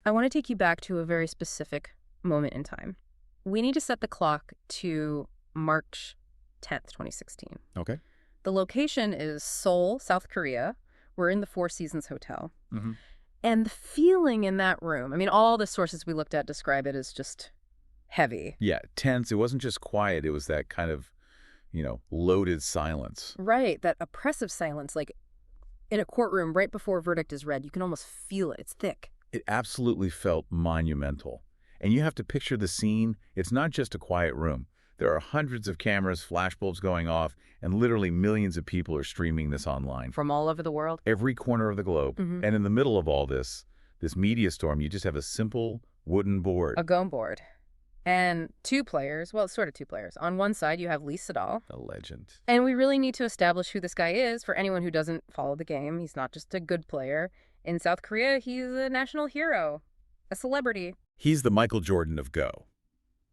I want to take you back to a very specific moment in time. We need to set the clock to March 10th, 2016. Okay. The location is Seoul, South Korea. We're in the Four Seasons Hotel. Mm-hmm. And the feeling in that room, I mean, all the sources we looked at describe it as just heavy. Yeah, tense. It wasn't just quiet. It was that kind of, loaded silence. Right, that oppressive silence, like in a courtroom right before a verdict is read. You can almost feel it. It's thick. It absolutely felt monumental. And you have to picture the scene. It's not just a quiet room. There are hundreds of cameras, flashbulbs going off, and literally millions of people are streaming this online. From all over the world? Every corner of the globe. Mm-hmm. And in the middle of all this media storm, you just have a simple wooden board. A Go board. And two players, well, it's sort of two players. On one side, you have Lee Sedol. A legend. And we really need to establish who this guy is for anyone who doesn't follow the game. He's not just a good player. In South Korea, he's a national hero, a celebrity. He's the Michael Jordan of Go.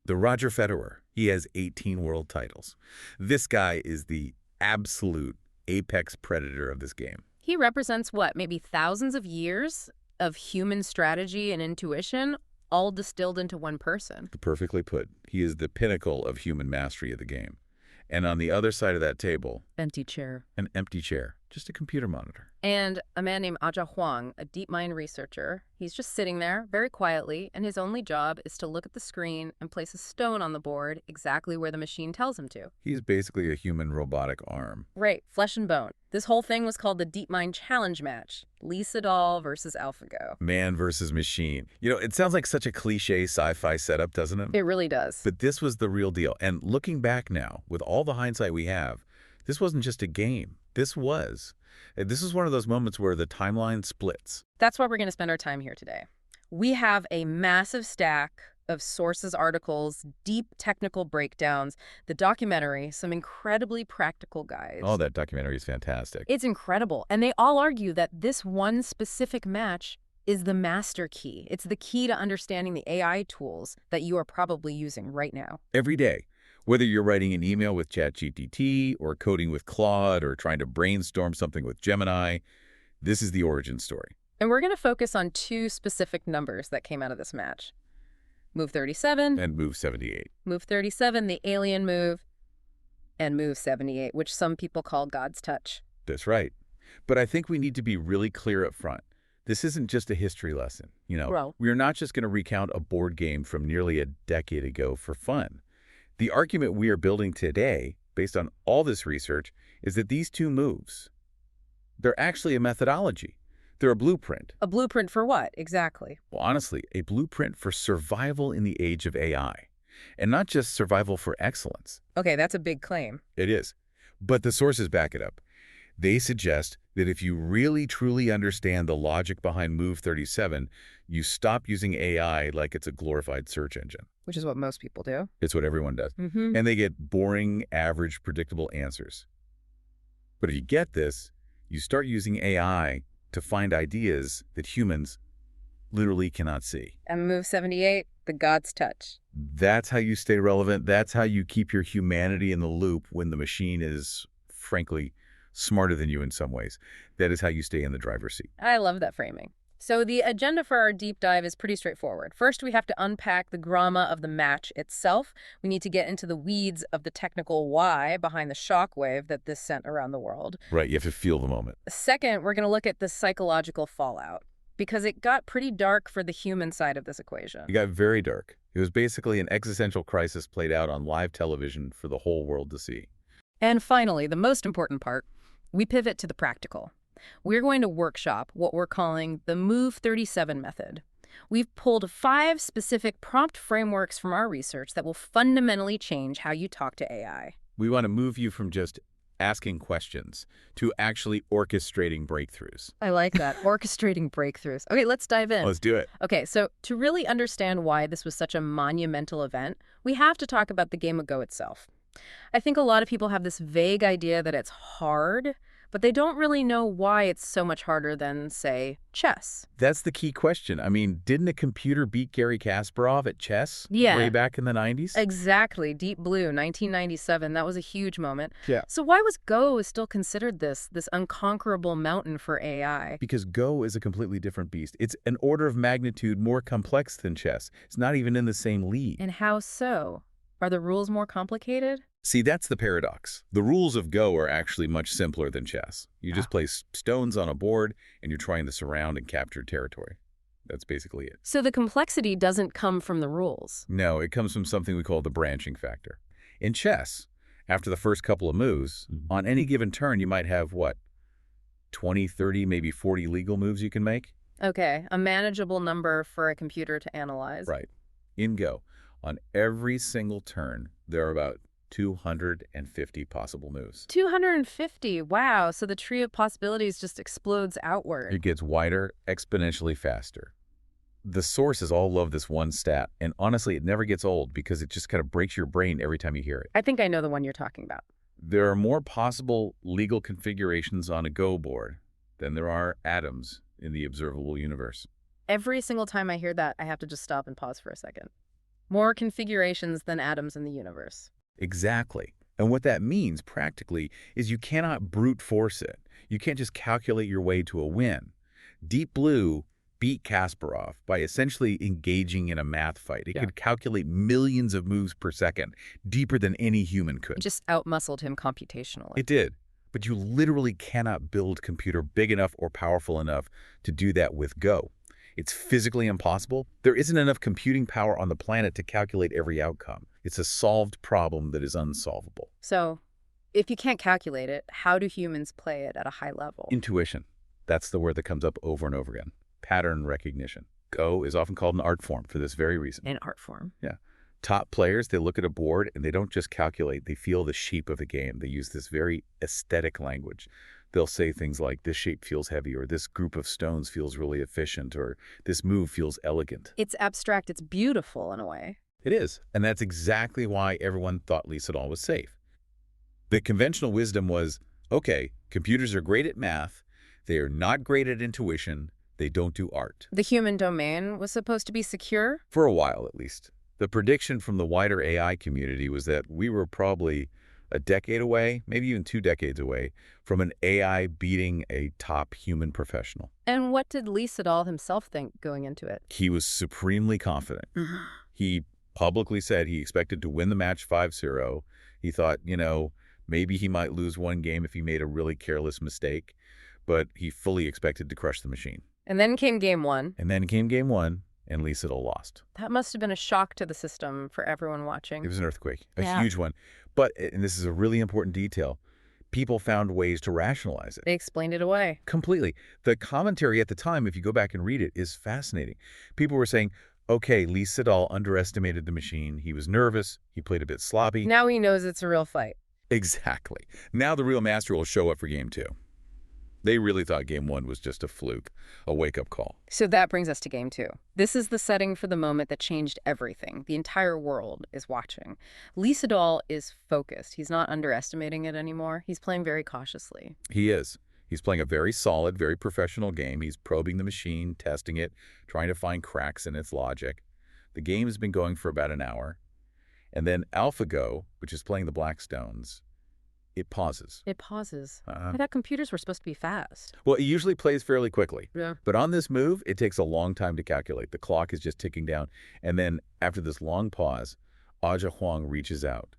The Roger Federer. He has 18 world titles. This guy is the absolute apex predator of this game. He represents what, maybe thousands of years of human strategy and intuition, all distilled into one person. Perfectly put. He is the pinnacle of human mastery of the game. And on the other side of that table, Empty chair. an empty chair, just a computer monitor. And a man named Aja Huang, a DeepMind researcher. He's just sitting there very quietly, and his only job is to look at the screen and place a stone on the board exactly where the machine tells him to. He's basically a human robotic arm. Right, flesh and bone. This whole thing was called the DeepMind Challenge Match. Lee Sedol versus AlphaGo. Man versus machine. It sounds like such a cliche sci-fi setup, doesn't it? It really does. But this was the real deal. And looking back now, with all the hindsight we have, this wasn't just a game. This was one of those moments where the timeline splits. That's why we're going to spend our time here today. We have a massive stack of sources, articles, deep technical breakdowns, the documentary, some incredibly practical guides. Oh, that documentary is fantastic. It's incredible. And they all argue that this one specific match is the master key. It's the key to understanding the AI tools that you are probably using right now. Every day. Whether you're writing an email with ChatGPT or coding with Claude or trying to brainstorm something with Gemini, this is the origin story. And we're going to focus on two specific numbers that came out of this match. Move 37. And move 78. Move 37, the alien move, and move 78, which some people call God's touch. That's right. But I think we need to be really clear up front. This isn't just a history lesson. We're not just going to recount a board game from nearly a decade ago for fun. The argument we are building today, based on all this research, is that these two moves, they're actually a methodology. They're a blueprint. A blueprint for what, exactly? Well, honestly, a blueprint for survival in the age of AI. And not just survival for excellence. Okay, that's a big claim. It is. But the sources back it up. They suggest that if you really truly understand the logic behind Move 37, you stop using AI like it's a glorified search engine. Which is what most people do. It's what everyone does. Mm-hmm. And they get boring, average, predictable answers. But if you get this, you start using AI to find ideas that humans literally cannot see. And move 78, the God's touch. That's how you stay relevant. That's how you keep your humanity in the loop when the machine is, frankly, smarter than you in some ways. That is how you stay in the driver's seat. I love that framing. So the agenda for our deep dive is pretty straightforward. First, we have to unpack the drama of the match itself. We need to get into the weeds of the technical why behind the shockwave that this sent around the world. Right, you have to feel the moment. Second, we're going to look at the psychological fallout, because it got pretty dark for the human side of this equation. It got very dark. It was basically an existential crisis played out on live television for the whole world to see. And finally, the most important part, we pivot to the practical. We're going to workshop what we're calling the Move 37 method. We've pulled 5 specific prompt frameworks from our research that will fundamentally change how you talk to AI. We want to move you from just asking questions to actually orchestrating breakthroughs. I like that. Orchestrating breakthroughs. Okay, let's dive in. Let's do it. Okay, so to really understand why this was such a monumental event, we have to talk about the game of Go itself. I think a lot of people have this vague idea that it's hard, But they don't really know why it's so much harder than, say, chess. That's the key question. I mean, didn't a computer beat Garry Kasparov at chess way Yeah, back in the 90s? exactly. Deep Blue, 1997. That was a huge moment. Yeah. So why was Go still considered this unconquerable mountain for AI? Because Go is a completely different beast. It's an order of magnitude more complex than chess. It's not even in the same league. And how so? Are the rules more complicated? See, that's the paradox. The rules of Go are actually much simpler than chess. You just place stones on a board, and you're trying to surround and capture territory. That's basically it. So the complexity doesn't come from the rules. No, it comes from something we call the branching factor. In chess, after the first couple of moves, on any given turn, you might have, what, 20, 30, maybe 40 legal moves you can make? Okay, a manageable number for a computer to analyze. Right. In Go, on every single turn, there are about 250 possible moves. 250, wow. So the tree of possibilities just explodes outward. It gets wider, exponentially faster. The sources all love this one stat, and honestly, it never gets old because it just kind of breaks your brain every time you hear it. I think I know the one you're talking about. There are more possible legal configurations on a Go board than there are atoms in the observable universe. Every single time I hear that, I have to just stop and pause for a second. More configurations than atoms in the universe. Exactly. And what that means, practically, is you cannot brute force it. You can't just calculate your way to a win. Deep Blue beat Kasparov by essentially engaging in a math fight. It could calculate millions of moves per second, deeper than any human could. It just outmuscled him computationally. It did. But you literally cannot build a computer big enough or powerful enough to do that with Go. It's physically impossible. There isn't enough computing power on the planet to calculate every outcome. It's a solved problem that is unsolvable. So, if you can't calculate it, how do humans play it at a high level? Intuition. That's the word that comes up over and over again. Pattern recognition. Go is often called an art form for this very reason. An art form. Yeah. Top players, they look at a board and they don't just calculate, they feel the shape of the game. They use this very aesthetic language. They'll say things like, this shape feels heavy, or this group of stones feels really efficient, or this move feels elegant. It's abstract. It's beautiful in a way. It is. And that's exactly why everyone thought Lee Sedol was safe. The conventional wisdom was, okay, computers are great at math. They are not great at intuition. They don't do art. The human domain was supposed to be secure? For a while, at least. The prediction from the wider AI community was that we were probably a decade away, maybe even 2 decades away, from an AI beating a top human professional. And what did Lee Sedol himself think going into it? He was supremely confident. He publicly said he expected to win the match 5-0. He thought, maybe he might lose one game if he made a really careless mistake, but he fully expected to crush the machine. And then came game one. And then came game one, and Lee Sedol lost. That must have been a shock to the system for everyone watching. It was an earthquake, a huge one. But, and this is a really important detail, people found ways to rationalize it. They explained it away. Completely. The commentary at the time, if you go back and read it, is fascinating. People were saying, okay, Lee Sedol underestimated the machine. He was nervous. He played a bit sloppy. Now he knows it's a real fight. Exactly. Now the real master will show up for game 2. They really thought game 1 was just a fluke, a wake-up call. So that brings us to game 2. This is the setting for the moment that changed everything. The entire world is watching. Lee Sedol is focused. He's not underestimating it anymore. He's playing very cautiously. He is. He's playing a very solid, very professional game. He's probing the machine, testing it, trying to find cracks in its logic. The game has been going for about an hour. And then AlphaGo, which is playing the black stones, it pauses. It pauses. I thought computers were supposed to be fast. Well, it usually plays fairly quickly. Yeah. But on this move, it takes a long time to calculate. The clock is just ticking down. And then after this long pause, Aja Huang reaches out,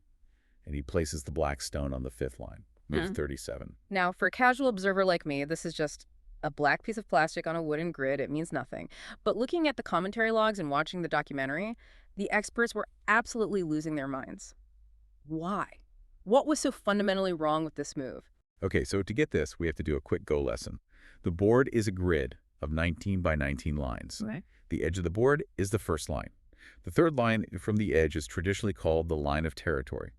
and he places the black stone on the 5th line, move 37. Now, for a casual observer like me, this is just a black piece of plastic on a wooden grid. It means nothing. But looking at the commentary logs and watching the documentary, the experts were absolutely losing their minds. Why? What was so fundamentally wrong with this move? Okay, so to get this, we have to do a quick Go lesson. The board is a grid of 19 by 19 lines. Okay. The edge of the board is the first line. The third line from the edge is traditionally called the line of territory.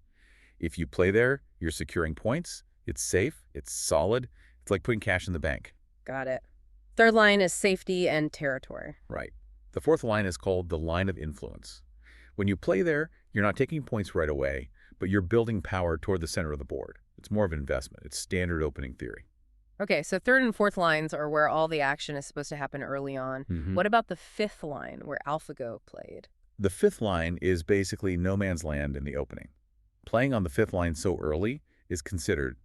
If you play there, you're securing points. It's safe. It's solid. It's like putting cash in the bank. Got it. Third line is safety and territory. Right. The fourth line is called the line of influence. When you play there, you're not taking points right away, but you're building power toward the center of the board. It's more of an investment. It's standard opening theory. Okay, so third and fourth lines are where all the action is supposed to happen early on. What about the fifth line, where AlphaGo played? The fifth line is basically no man's land in the opening. Playing on the fifth line so early is considered,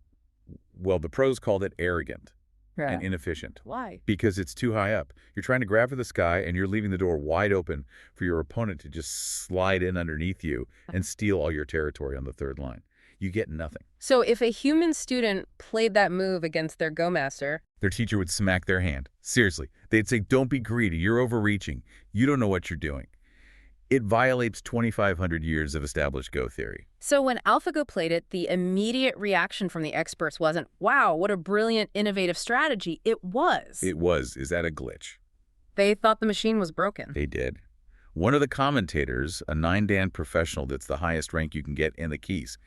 well, the pros called it arrogant and inefficient. Why? Because it's too high up. You're trying to grab for the sky, and you're leaving the door wide open for your opponent to just slide in underneath you and steal all your territory on the third line. You get nothing. So if a human student played that move against their Go master, their teacher would smack their hand. Seriously. They'd say, don't be greedy. You're overreaching. You don't know what you're doing. It violates 2,500 years of established Go theory. So when AlphaGo played it, the immediate reaction from the experts wasn't, wow, what a brilliant, innovative strategy. It was. It was. Is that a glitch? They thought the machine was broken. They did. One of the commentators, a 9-dan professional that's the highest rank you can get in the keys,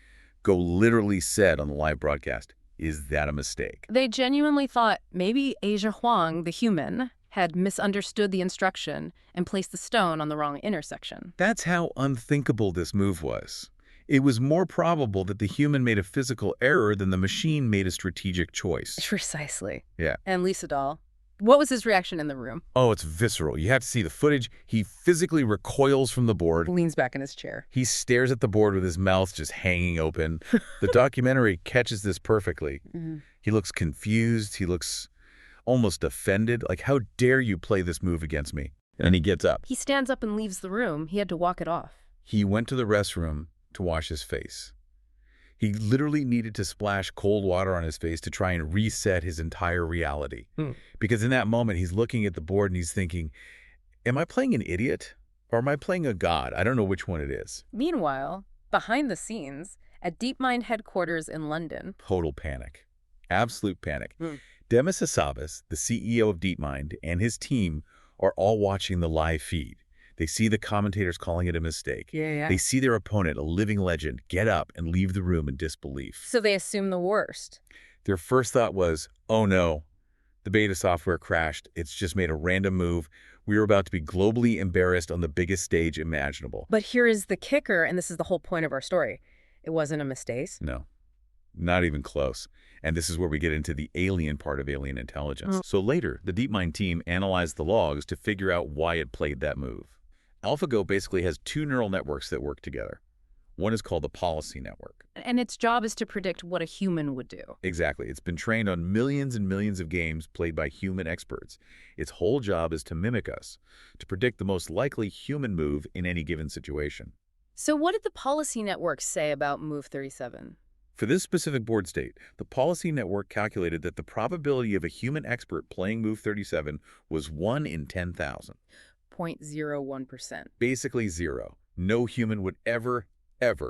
Go literally said on the live broadcast, is that a mistake? They genuinely thought maybe Asia Huang, the human, had misunderstood the instruction and placed the stone on the wrong intersection. That's how unthinkable this move was. It was more probable that the human made a physical error than the machine made a strategic choice. Precisely. Yeah. And Lee Sedol, what was his reaction in the room? Oh, it's visceral. You have to see the footage. He physically recoils from the board. Leans back in his chair. He stares at the board with his mouth just hanging open. The documentary catches this perfectly. He looks confused. He looks almost offended. Like, how dare you play this move against me? And he gets up. He stands up and leaves the room. He had to walk it off. He went to the restroom to wash his face. He literally needed to splash cold water on his face to try and reset his entire reality. Because in that moment, he's looking at the board and he's thinking, am I playing an idiot or am I playing a god? I don't know which one it is. Meanwhile, behind the scenes, at DeepMind headquarters in London. Total panic. Absolute panic. Demis Hassabis, the CEO of DeepMind, and his team are all watching the live feed. They see the commentators calling it a mistake. They see their opponent, a living legend, get up and leave the room in disbelief. So they assume the worst. Their first thought was, oh no, the beta software crashed. It's just made a random move. We were about to be globally embarrassed on the biggest stage imaginable. But here is the kicker, and this is the whole point of our story. It wasn't a mistake. No, not even close. And this is where we get into the alien part of alien intelligence. So later, the DeepMind team analyzed the logs to figure out why it played that move. AlphaGo basically has two neural networks that work together. One is called the policy network. And its job is to predict what a human would do. Exactly. It's been trained on millions and millions of games played by human experts. Its whole job is to mimic us, to predict the most likely human move in any given situation. So what did the policy network say about Move 37? For this specific board state, the policy network calculated that the probability of a human expert playing Move 37 was 1 in 10,000. 0.01%. Basically zero. No human would ever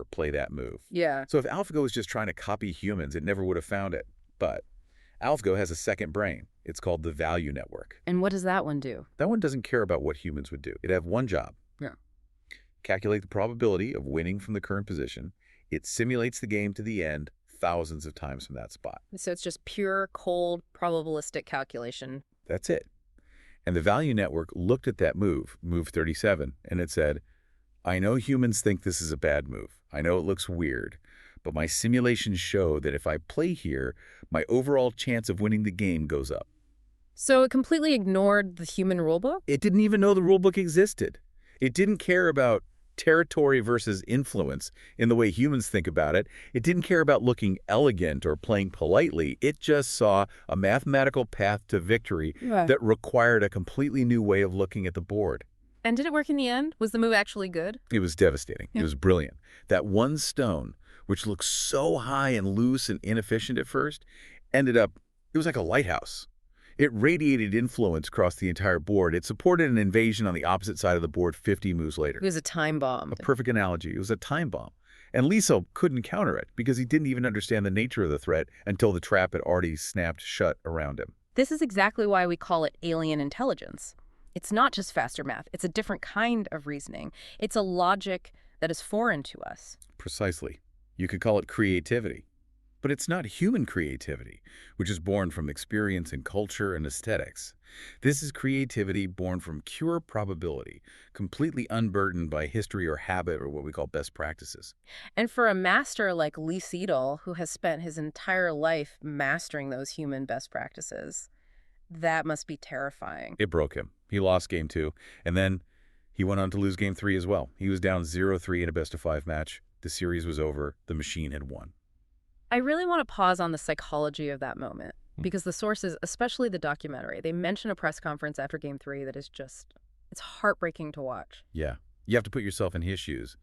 play that move. Yeah. So if AlphaGo was just trying to copy humans, it never would have found it. But AlphaGo has a second brain. It's called the value network. And what does that one do? That one doesn't care about what humans would do. It'd have one job. Yeah. Calculate the probability of winning from the current position. It simulates the game to the end thousands of times from that spot. So it's just pure, cold, probabilistic calculation. That's it. And the value network looked at that move, Move 37, and it said, I know humans think this is a bad move. I know it looks weird, but my simulations show that if I play here, my overall chance of winning the game goes up. So it completely ignored the human rulebook? It didn't even know the rulebook existed. It didn't care about territory versus influence in the way humans think about it. It didn't care about looking elegant or playing politely. It just saw a mathematical path to victory that required a completely new way of looking at the board. And did it work in the end? Was the move actually good? It was devastating. It was brilliant. That one stone, which looked so high and loose and inefficient at first, ended up, it was like a lighthouse. It radiated influence across the entire board. It supported an invasion on the opposite side of the board 50 moves later. It was a time bomb. A perfect analogy. It was a time bomb. And Lee Sedol couldn't counter it because he didn't even understand the nature of the threat until the trap had already snapped shut around him. This is exactly why we call it alien intelligence. It's not just faster math. It's a different kind of reasoning. It's a logic that is foreign to us. Precisely. You could call it creativity. But it's not human creativity, which is born from experience and culture and aesthetics. This is creativity born from pure probability, completely unburdened by history or habit or what we call best practices. And for a master like Lee Sedol, who has spent his entire life mastering those human best practices, that must be terrifying. It broke him. He lost game 2, and then he went on to lose game 3 as well. He was down 0-3 in a best-of-5 match. The series was over. The machine had won. I really want to pause on the psychology of that moment, because the sources, especially the documentary, they mention a press conference after game 3 that is just, it's heartbreaking to watch. Yeah. You have to put yourself in his shoes.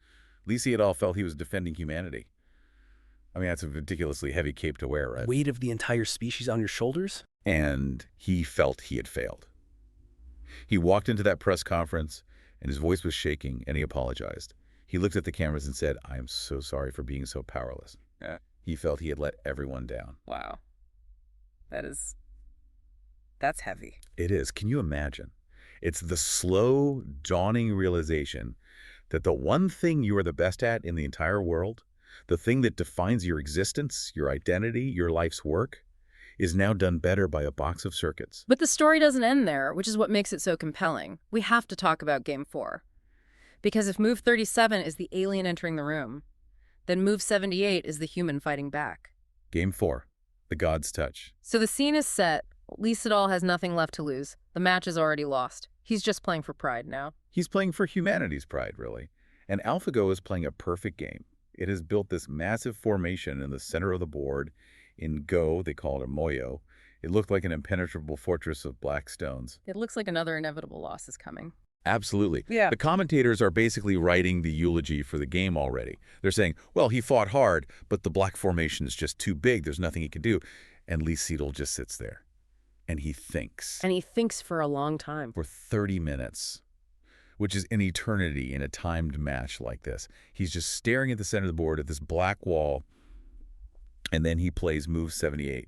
Lee Sedol felt he was defending humanity. I mean, that's a ridiculously heavy cape to wear, right? Weight of the entire species on your shoulders? And he felt he had failed. He walked into that press conference, and his voice was shaking, and he apologized. He looked at the cameras and said, "I am so sorry for being so powerless." He felt he had let everyone down. Wow. That's heavy. It is. Can you imagine? It's the slow, dawning realization that the one thing you are the best at in the entire world, the thing that defines your existence, your identity, your life's work, is now done better by a box of circuits. But the story doesn't end there, which is what makes it so compelling. We have to talk about Game 4. Because if Move 37 is the alien entering the room, then Move 78 is the human fighting back. Game 4, the God's touch. So the scene is set. Lee Sedol has nothing left to lose. The match is already lost. He's just playing for pride now. He's playing for humanity's pride, really. And AlphaGo is playing a perfect game. It has built this massive formation in the center of the board. In Go, they call it a moyo. It looked like an impenetrable fortress of black stones. It looks like another inevitable loss is coming. Absolutely. Yeah. The commentators are basically writing the eulogy for the game already. They're saying, well, he fought hard, but the black formation is just too big. There's nothing he can do. And Lee Sedol just sits there. And he thinks. And he thinks for a long time. For 30 minutes, which is an eternity in a timed match like this. He's just staring at the center of the board at this black wall. And then he plays Move 78.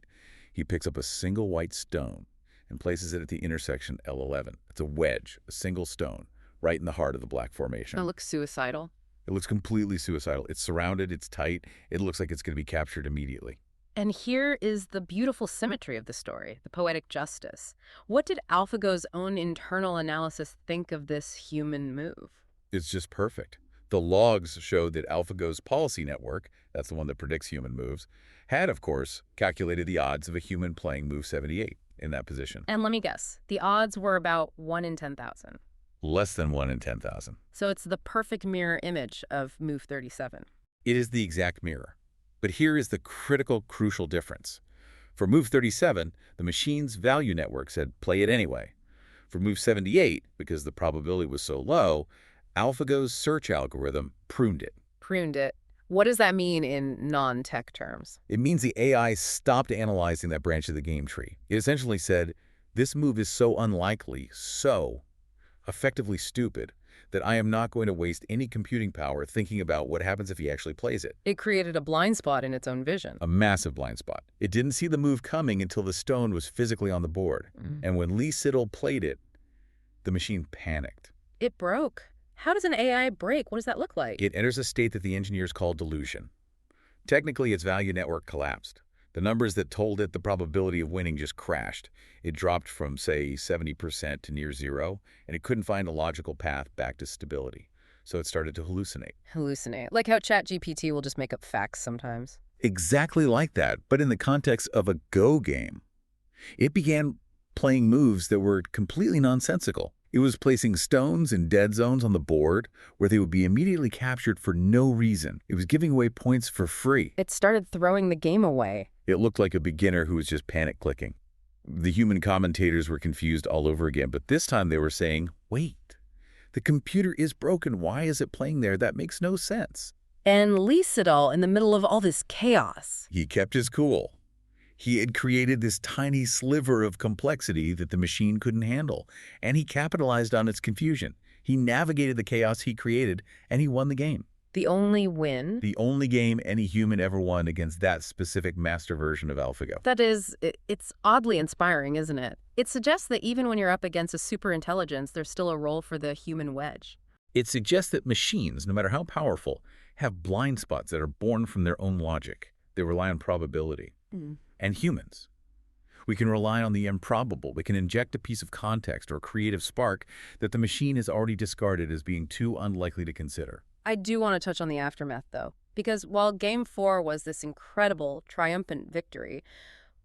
He picks up a single white stone and places it at the intersection L11. It's a wedge, a single stone, right in the heart of the black formation. It looks suicidal. It looks completely suicidal. It's surrounded, it's tight. It looks like it's going to be captured immediately. And here is the beautiful symmetry of the story, the poetic justice. What did AlphaGo's own internal analysis think of this human move? It's just perfect. The logs showed that AlphaGo's policy network, that's the one that predicts human moves, had, of course, calculated the odds of a human playing Move 78 in that position. And let me guess, the odds were about 1 in 10,000. Less than 1 in 10,000. So it's the perfect mirror image of Move 37. It is the exact mirror. But here is the critical, crucial difference. For Move 37, the machine's value network said play it anyway. For Move 78, because the probability was so low, AlphaGo's search algorithm pruned it. Pruned it. What does that mean in non-tech terms? It means the AI stopped analyzing that branch of the game tree. It essentially said, this move is so unlikely, so effectively stupid, that I am not going to waste any computing power thinking about what happens if he actually plays it. It created a blind spot in its own vision. A massive blind spot. It didn't see the move coming until the stone was physically on the board. And when Lee Sedol played it, the machine panicked. It broke. How does an AI break? What does that look like? It enters a state that the engineers call delusion. Technically, its value network collapsed. The numbers that told it the probability of winning just crashed. It dropped from, say, 70% to near zero, and it couldn't find a logical path back to stability. So it started to hallucinate. Hallucinate. Like how ChatGPT will just make up facts sometimes. Exactly like that, but in the context of a Go game. It began playing moves that were completely nonsensical. It was placing stones in dead zones on the board where they would be immediately captured for no reason. It was giving away points for free. It started throwing the game away. It looked like a beginner who was just panic clicking. The human commentators were confused all over again, but this time they were saying, wait, the computer is broken. Why is it playing there? That makes no sense. And Lee Sedol, in the middle of all this chaos, He kept his cool. He had created this tiny sliver of complexity that the machine couldn't handle, and he capitalized on its confusion. He navigated the chaos he created, and he won the game. the only win. The only game any human ever won against that specific master version of AlphaGo. That is, it's oddly inspiring, isn't it? It suggests that even when you're up against a superintelligence, there's still a role for the human wedge. It suggests that machines, no matter how powerful, have blind spots that are born from their own logic. They rely on probability. And humans, we can rely on the improbable. We can inject a piece of context or creative spark that the machine has already discarded as being too unlikely to consider. I do want to touch on the aftermath, though, because while Game 4 was this incredible, triumphant victory,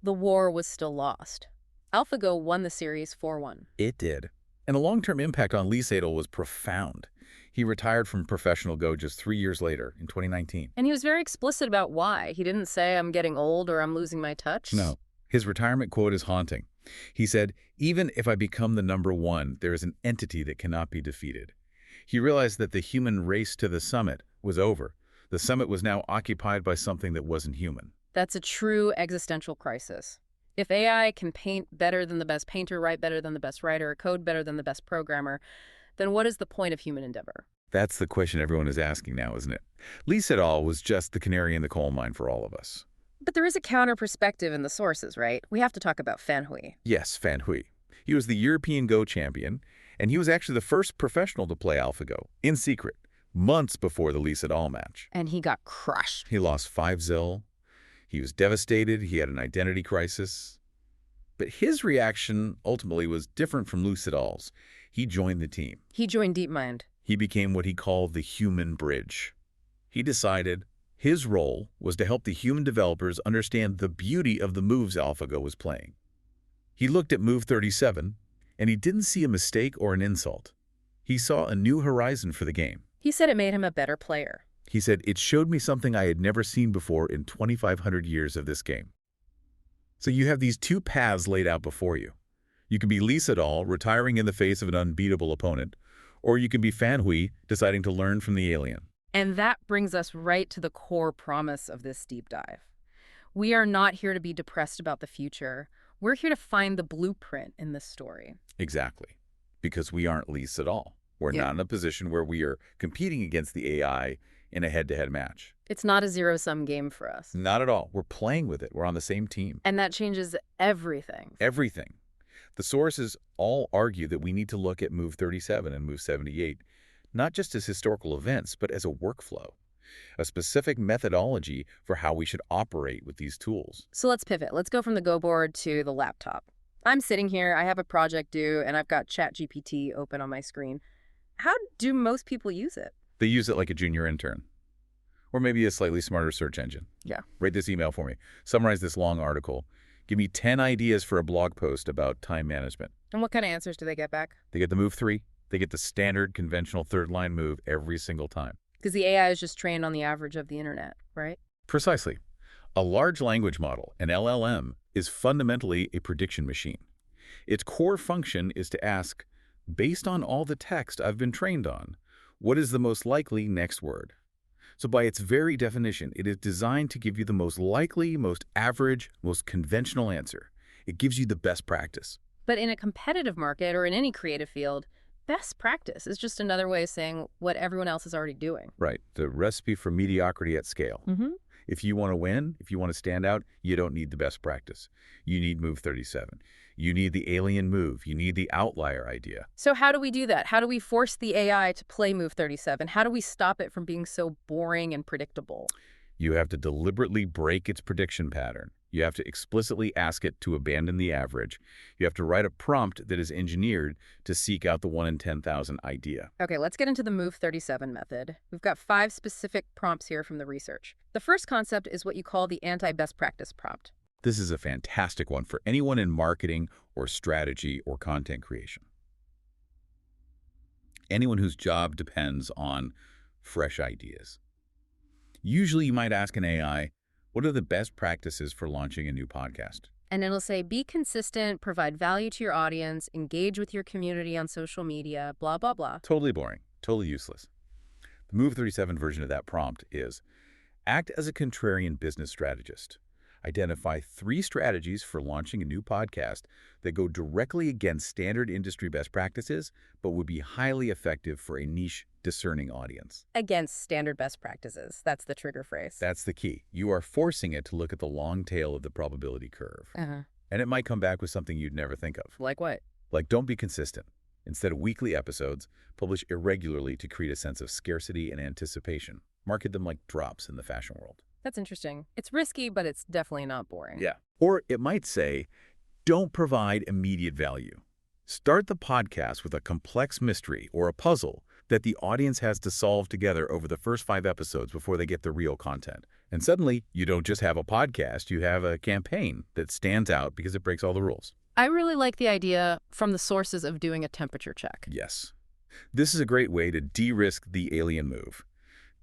the war was still lost. AlphaGo won the series 4-1. It did. And the long-term impact on Lee Sedol was profound. He retired from professional Go just 3 years later, in 2019. And he was very explicit about why. He didn't say, I'm getting old or I'm losing my touch. No. His retirement quote is haunting. He said, "Even if I become the number one, there is an entity that cannot be defeated." He realized that the human race to the summit was over. The summit was now occupied by something that wasn't human. That's a true existential crisis. If AI can paint better than the best painter, write better than the best writer, code better than the best programmer, then what is the point of human endeavor? That's the question everyone is asking now, isn't it? Lee Sedol was just the canary in the coal mine for all of us. But there is a counter perspective in the sources, right? We have to talk about Fan Hui. Yes, Fan Hui. He was the European Go champion, and he was actually the first professional to play AlphaGo, in secret, months before the Lee Sedol match. And he got crushed. He lost 5-0. He was devastated. He had an identity crisis. But his reaction ultimately was different from Lee Sedol's. He joined the team. He joined DeepMind. He became what he called the human bridge. He decided his role was to help the human developers understand the beauty of the moves AlphaGo was playing. He looked at Move 37, and he didn't see a mistake or an insult. He saw a new horizon for the game. He said it made him a better player. He said, "It showed me something I had never seen before in 2,500 years of this game." So you have these two paths laid out before you. You can be Lee Sedol, retiring in the face of an unbeatable opponent, or you can be Fan Hui, deciding to learn from the alien. And that brings us right to the core promise of this deep dive. We are not here to be depressed about the future. We're here to find the blueprint in this story. Exactly. Because we aren't Lee Sedol. We're not in a position where we are competing against the AI in a head-to-head match. It's not a zero-sum game for us. Not at all. We're playing with it. We're on the same team. And that changes everything. Everything. The sources all argue that we need to look at Move 37 and Move 78, not just as historical events, but as a workflow, a specific methodology for how we should operate with these tools. So let's pivot. Let's go from the Go board to the laptop. I'm sitting here, I have a project due, and I've got ChatGPT open on my screen. How do most people use it? They use it like a junior intern, or maybe a slightly smarter search engine. Yeah. Write this email for me. Summarize this long article. Give me 10 ideas for a blog post about time management. And what kind of answers do they get back? They get the Move 3. They get the standard conventional third-line move every single time. Because the AI is just trained on the average of the internet, right? Precisely. A large language model, an LLM, is fundamentally a prediction machine. Its core function is to ask, based on all the text I've been trained on, what is the most likely next word? So by its very definition, it is designed to give you the most likely, most average, most conventional answer. It gives you the best practice. But in a competitive market or in any creative field, best practice is just another way of saying what everyone else is already doing. Right. The recipe for mediocrity at scale. If you want to win, if you want to stand out, you don't need the best practice. You need Move 37. You need the alien move. You need the outlier idea. So how do we do that? How do we force the AI to play Move 37? How do we stop it from being so boring and predictable? You have to deliberately break its prediction pattern. You have to explicitly ask it to abandon the average. You have to write a prompt that is engineered to seek out the 1 in 10,000 idea. Okay, let's get into the Move 37 method. We've got 5 specific prompts here from the research. The first concept is what you call the anti-best practice prompt. This is a fantastic one for anyone in marketing or strategy or content creation. Anyone whose job depends on fresh ideas. Usually you might ask an AI, what are the best practices for launching a new podcast? And it'll say, be consistent, provide value to your audience, engage with your community on social media, blah, blah, blah. Totally boring, totally useless. The Move 37 version of that prompt is, act as a contrarian business strategist. Identify 3 strategies for launching a new podcast that go directly against standard industry best practices, but would be highly effective for a niche, discerning audience. Against standard best practices. That's the trigger phrase. That's the key. You are forcing it to look at the long tail of the probability curve. And it might come back with something you'd never think of. Like what? Like, don't be consistent. Instead of weekly episodes, publish irregularly to create a sense of scarcity and anticipation. Market them like drops in the fashion world. That's interesting. It's risky, but it's definitely not boring. Yeah. Or it might say, don't provide immediate value. Start the podcast with a complex mystery or a puzzle that the audience has to solve together over the first 5 episodes before they get the real content. And suddenly, you don't just have a podcast, you have a campaign that stands out because it breaks all the rules. I really like the idea from the sources of doing a temperature check. Yes. This is a great way to de-risk the alien move.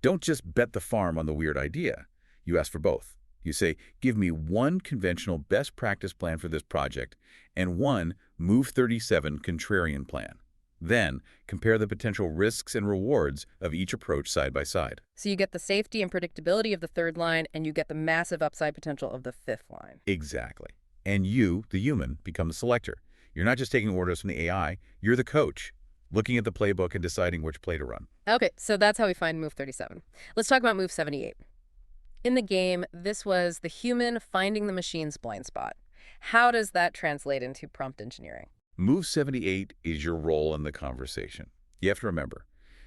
Don't just bet the farm on the weird idea. You ask for both. You say, give me one conventional best practice plan for this project and one Move 37 contrarian plan. Then, compare the potential risks and rewards of each approach side by side. So you get the safety and predictability of the third line, and you get the massive upside potential of the fifth line. Exactly. And you, the human, become the selector. You're not just taking orders from the AI, you're the coach, looking at the playbook and deciding which play to run. Okay, so that's how we find Move 37. Let's talk about Move 78. In the game, this was the human finding the machine's blind spot. How does that translate into prompt engineering? Move 78 is your role in the conversation. You have to remember,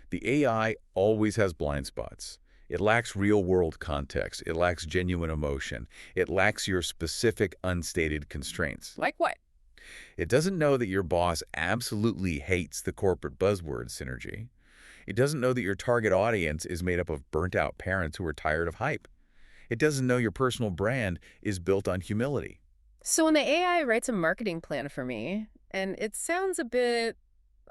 the AI always has blind spots. It lacks real-world context. It lacks genuine emotion. It lacks your specific unstated constraints. Like what? It doesn't know that your boss absolutely hates the corporate buzzword synergy. It doesn't know that your target audience is made up of burnt-out parents who are tired of hype. It doesn't know your personal brand is built on humility. So when the AI writes a marketing plan for me, and it sounds a bit,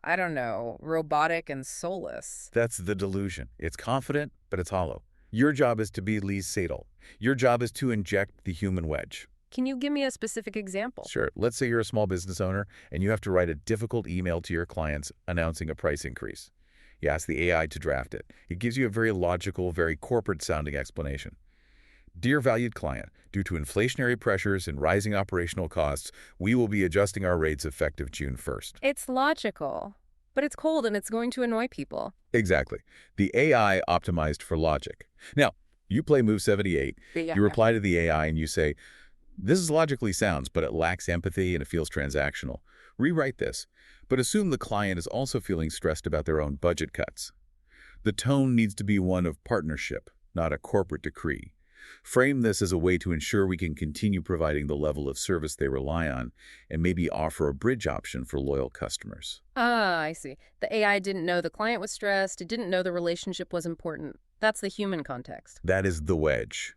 I don't know, robotic and soulless. That's the delusion. It's confident, but it's hollow. Your job is to be Lee Sedol. Your job is to inject the human wedge. Can you give me a specific example? Sure. Let's say you're a small business owner and you have to write a difficult email to your clients announcing a price increase. You ask the AI to draft it. It gives you a very logical, very corporate-sounding explanation. Dear valued client, due to inflationary pressures and rising operational costs, we will be adjusting our rates effective June 1st. It's logical, but it's cold and it's going to annoy people. Exactly. The AI optimized for logic. Now, you play Move 78, Yeah. you reply to the AI and you say, this is logically sounds, but it lacks empathy and it feels transactional. Rewrite this, but assume the client is also feeling stressed about their own budget cuts. The tone needs to be one of partnership, not a corporate decree. Frame this as a way to ensure we can continue providing the level of service they rely on and maybe offer a bridge option for loyal customers. Ah, I see. The AI didn't know the client was stressed. It didn't know the relationship was important. That's the human context. That is the wedge.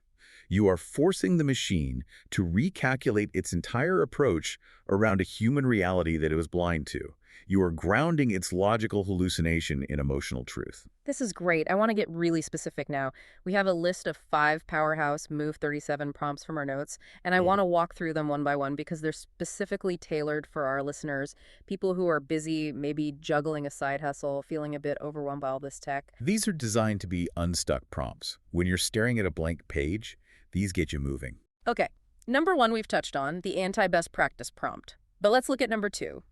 You are forcing the machine to recalculate its entire approach around a human reality that it was blind to. You are grounding its logical hallucination in emotional truth. This is great. I want to get really specific now. We have a list of 5 powerhouse Move 37 prompts from our notes, and I want to walk through them one by one because they're specifically tailored for our listeners, people who are busy, maybe juggling a side hustle, feeling a bit overwhelmed by all this tech. These are designed to be unstuck prompts. When you're staring at a blank page, these get you moving. Okay, number 1 we've touched on, the anti-best practice prompt. But let's look at number 2.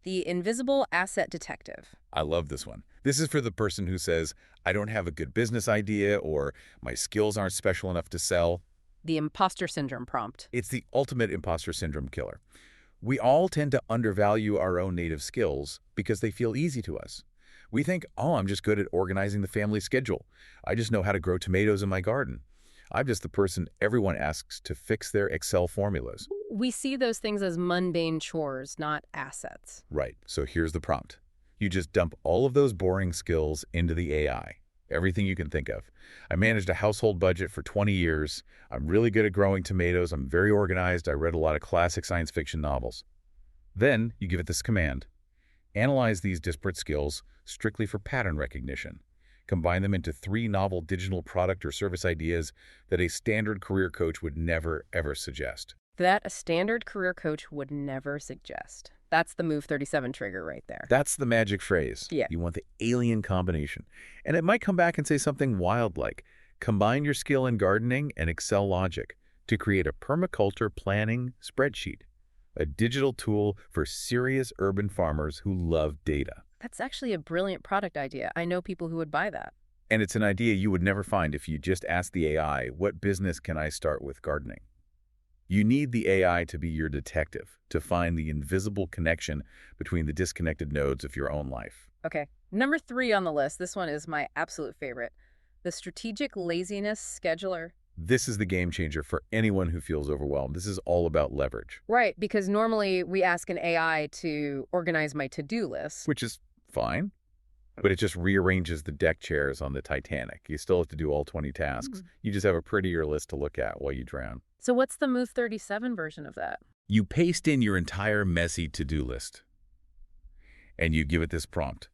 The invisible asset detective. I love this one. This is for the person who says, I don't have a good business idea or my skills aren't special enough to sell. The imposter syndrome prompt. It's the ultimate imposter syndrome killer. We all tend to undervalue our own native skills because they feel easy to us. We think, oh, I'm just good at organizing the family schedule. I just know how to grow tomatoes in my garden. I'm just the person everyone asks to fix their Excel formulas. We see those things as mundane chores, not assets. Right. So here's the prompt. You just dump all of those boring skills into the AI. Everything you can think of. I managed a household budget for 20 years. I'm really good at growing tomatoes. I'm very organized. I read a lot of classic science fiction novels. Then you give it this command. Analyze these disparate skills strictly for pattern recognition. Combine them into 3 novel digital product or service ideas that a standard career coach would never, ever suggest. That a standard career coach would never suggest. That's the Move 37 trigger right there. That's the magic phrase. Yeah. You want the alien combination. And it might come back and say something wild like, combine your skill in gardening and Excel logic to create a permaculture planning spreadsheet, a digital tool for serious urban farmers who love data. That's actually a brilliant product idea. I know people who would buy that. And it's an idea you would never find if you just asked the AI, what business can I start with gardening? You need the AI to be your detective, to find the invisible connection between the disconnected nodes of your own life. Okay, number 3 on the list. This one is my absolute favorite. The strategic laziness scheduler. This is the game changer for anyone who feels overwhelmed. This is all about leverage. Right, because normally we ask an AI to organize my to-do list. Which is fine, but it just rearranges the deck chairs on the Titanic. You still have to do all 20 tasks. You just have a prettier list to look at while you drown. So what's the Move 37 version of that? You paste in your entire messy to-do list, and you give it this prompt.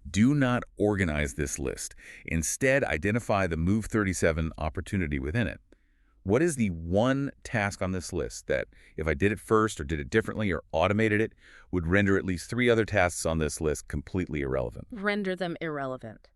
Do not organize this list. Instead, identify the Move 37 opportunity within it. What is the one task on this list that, if I did it first or did it differently or automated it, would render at least 3 other tasks on this list completely irrelevant? Render them irrelevant.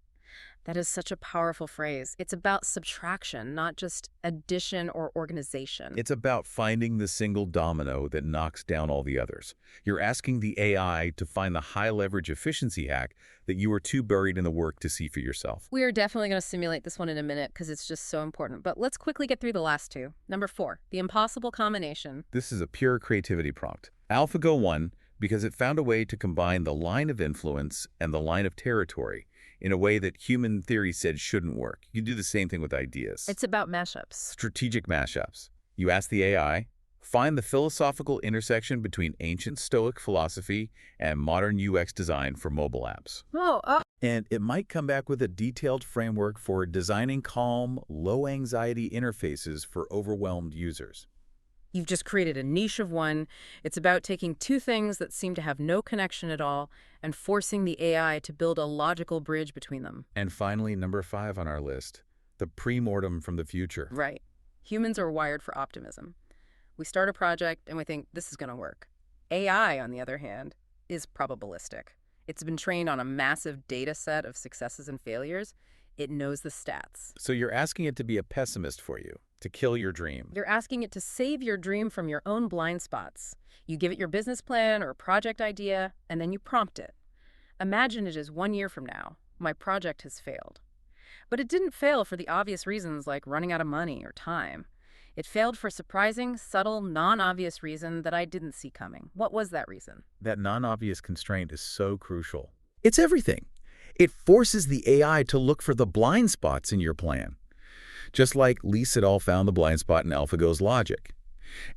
That is such a powerful phrase. It's about subtraction, not just addition or organization. It's about finding the single domino that knocks down all the others. You're asking the AI to find the high-leverage efficiency hack that you are too buried in the work to see for yourself. We are definitely going to simulate this one in a minute because it's just so important. But let's quickly get through the last two. Number 4, the impossible combination. This is a pure creativity prompt. AlphaGo won because it found a way to combine the line of influence and the line of territory in a way that human theory said shouldn't work. You do the same thing with ideas. It's about mashups. Strategic mashups. You ask the AI, find the philosophical intersection between ancient Stoic philosophy and modern UX design for mobile apps. And it might come back with a detailed framework for designing calm, low-anxiety interfaces for overwhelmed users. You've just created a niche of one. It's about taking two things that seem to have no connection at all and forcing the AI to build a logical bridge between them. And finally, number 5 on our list, the pre-mortem from the future. Right. Humans are wired for optimism. We start a project and we think this is going to work. AI, on the other hand, is probabilistic. It's been trained on a massive data set of successes and failures. It knows the stats. So you're asking it to be a pessimist for you, to kill your dream. You're asking it to save your dream from your own blind spots. You give it your business plan or project idea, and then you prompt it. Imagine it is 1 year from now. My project has failed. But it didn't fail for the obvious reasons like running out of money or time. It failed for a surprising, subtle, non-obvious reason that I didn't see coming. What was that reason? That non-obvious constraint is so crucial. It's everything. It forces the AI to look for the blind spots in your plan. Just like Lee Sedol found the blind spot in AlphaGo's logic.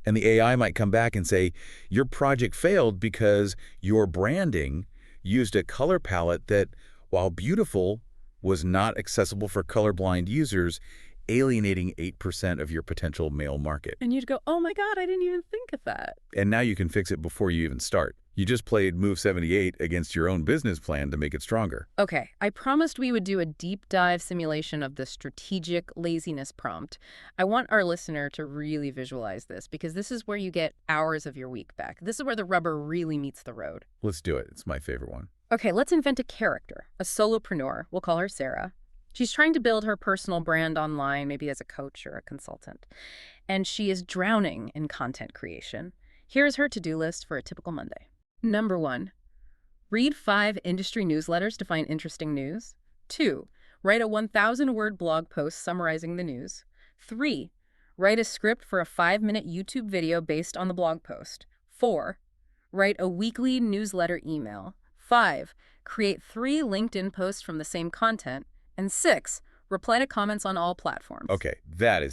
And the AI might come back and say, your project failed because your branding used a color palette that, while beautiful, was not accessible for colorblind users, alienating 8% of your potential male market. And you'd go, oh my God, I didn't even think of that. And now you can fix it before you even start. You just played Move 78 against your own business plan to make it stronger. Okay, I promised we would do a deep dive simulation of the strategic laziness prompt. I want our listener to really visualize this because this is where you get hours of your week back. This is where the rubber really meets the road. Let's do it. It's my favorite one. Okay, let's invent a character, a solopreneur. We'll call her Sarah. She's trying to build her personal brand online, maybe as a coach or a consultant. And she is drowning in content creation. Here's her to-do list for a typical Monday. Number 1, read 5 industry newsletters to find interesting news. 2, write a 1,000-word blog post summarizing the news. 3, write a script for a 5-minute YouTube video based on the blog post. 4, write a weekly newsletter email. 5, create 3 LinkedIn posts from the same content. And 6, reply to comments on all platforms. Okay, that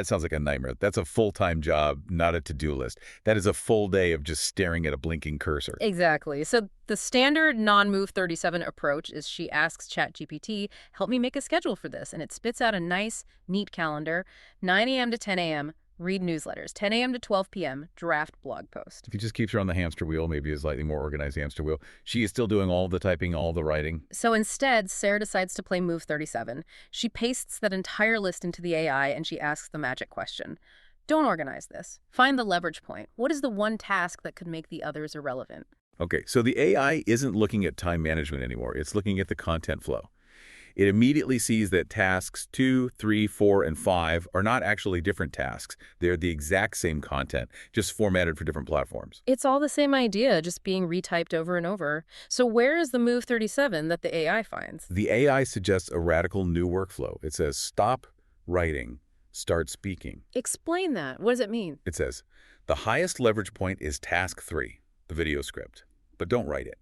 sounds like a nightmare. That's a full-time job, not a to-do list. That is a full day of just staring at a blinking cursor. Exactly. So the standard non-Move 37 approach is she asks ChatGPT, help me make a schedule for this. And it spits out a nice, neat calendar, 9 a.m. to 10 a.m., read newsletters, 10 a.m. to 12 p.m., draft blog post. If you just keeps her on the hamster wheel, maybe a slightly more organized hamster wheel, she is still doing all the typing, all the writing. So instead, Sarah decides to play Move 37. She pastes that entire list into the AI and she asks the magic question. Don't organize this. Find the leverage point. What is the one task that could make the others irrelevant? Okay, so the AI isn't looking at time management anymore. It's looking at the content flow. It immediately sees that tasks 2, 3, 4, and 5 are not actually different tasks. They're the exact same content, just formatted for different platforms. It's all the same idea, just being retyped over and over. So where is the Move 37 that the AI finds? The AI suggests a radical new workflow. It says, stop writing, start speaking. Explain that. What does it mean? It says, the highest leverage point is task 3, the video script, but don't write it.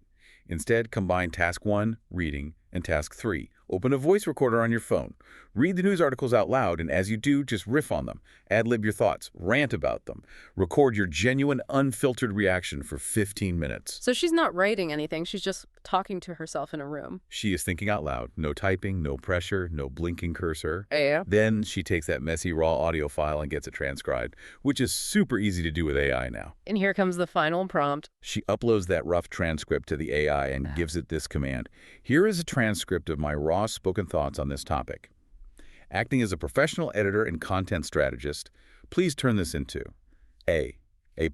Instead, combine task 1, reading, and task 3, Open a voice recorder on your phone. Read the news articles out loud, and as you do, just riff on them. Ad-lib your thoughts. Rant about them. Record your genuine, unfiltered reaction for 15 minutes. So she's not writing anything. She's just talking to herself in a room. She is thinking out loud. No typing, no pressure, no blinking cursor. Yeah. Then she takes that messy, raw audio file and gets it transcribed, which is super easy to do with AI now. And here comes the final prompt. She uploads that rough transcript to the AI and gives it this command. Here is a transcript of my raw spoken thoughts on this topic. Acting as a professional editor and content strategist, please turn this into A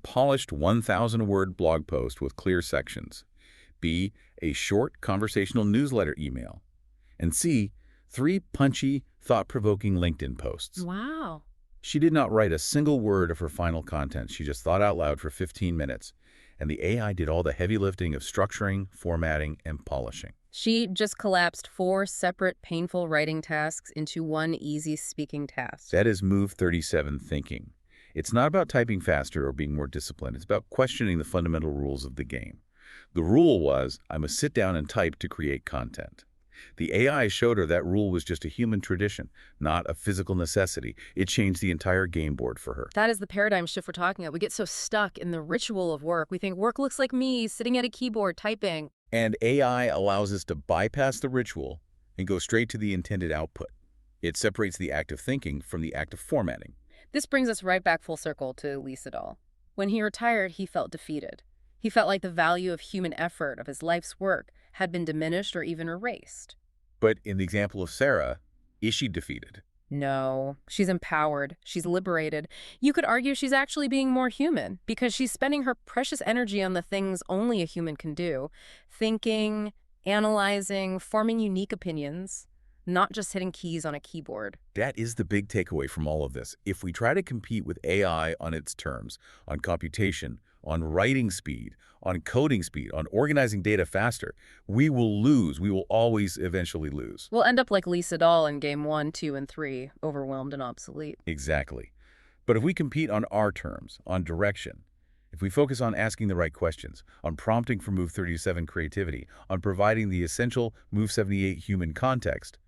polished 1,000-word blog post with clear sections. B, a short conversational newsletter email. And C, 3 punchy, thought-provoking LinkedIn posts. Wow. She did not write a single word of her final content. She just thought out loud for 15 minutes. And the AI did all the heavy lifting of structuring, formatting, and polishing. She just collapsed 4 separate, painful writing tasks into one easy speaking task. That is Move 37 thinking. It's not about typing faster or being more disciplined. It's about questioning the fundamental rules of the game. The rule was, I must sit down and type to create content. The AI showed her that rule was just a human tradition, not a physical necessity. It changed the entire game board for her. That is the paradigm shift we're talking about. We get so stuck in the ritual of work. We think work looks like me, sitting at a keyboard, typing. And AI allows us to bypass the ritual and go straight to the intended output. It separates the act of thinking from the act of formatting. This brings us right back full circle to Lee Sedol. When he retired, he felt defeated. He felt like the value of human effort, of his life's work, had been diminished or even erased. But in the example of Sarah, is she defeated? No, she's empowered. She's liberated. You could argue she's actually being more human because she's spending her precious energy on the things only a human can do. Thinking, analyzing, forming unique opinions, not just hitting keys on a keyboard. That is the big takeaway from all of this. If we try to compete with AI on its terms, on computation, on writing speed, on coding speed, on organizing data faster, we will lose. We will always eventually lose. We'll end up like Lee Sedol in game 1, 2, and 3, overwhelmed and obsolete. Exactly. But if we compete on our terms, on direction, if we focus on asking the right questions, on prompting for Move 37 creativity, on providing the essential Move 78 human context,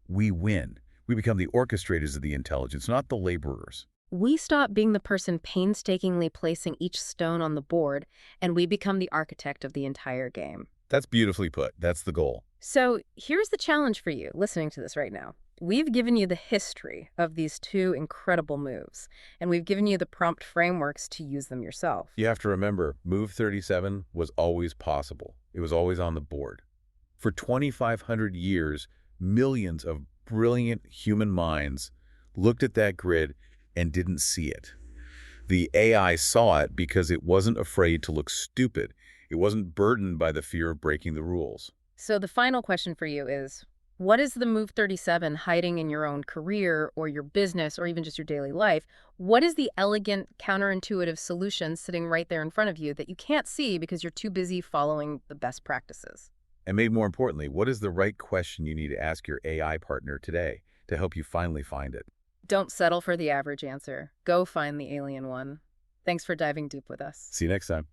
we win. We become the orchestrators of the intelligence, not the laborers. We stop being the person painstakingly placing each stone on the board, and we become the architect of the entire game. That's beautifully put. That's the goal. So here's the challenge for you listening to this right now. We've given you the history of these 2 incredible moves, and we've given you the prompt frameworks to use them yourself. You have to remember, Move 37 was always possible. It was always on the board. For 2,500 years, millions of brilliant human minds looked at that grid and didn't see it. The AI saw it because it wasn't afraid to look stupid. It wasn't burdened by the fear of breaking the rules. So the final question for you is, what is the Move 37 hiding in your own career or your business or even just your daily life? What is the elegant, counterintuitive solution sitting right there in front of you that you can't see because you're too busy following the best practices? And maybe more importantly, what is the right question you need to ask your AI partner today to help you finally find it? Don't settle for the average answer. Go find the alien one. Thanks for diving deep with us. See you next time.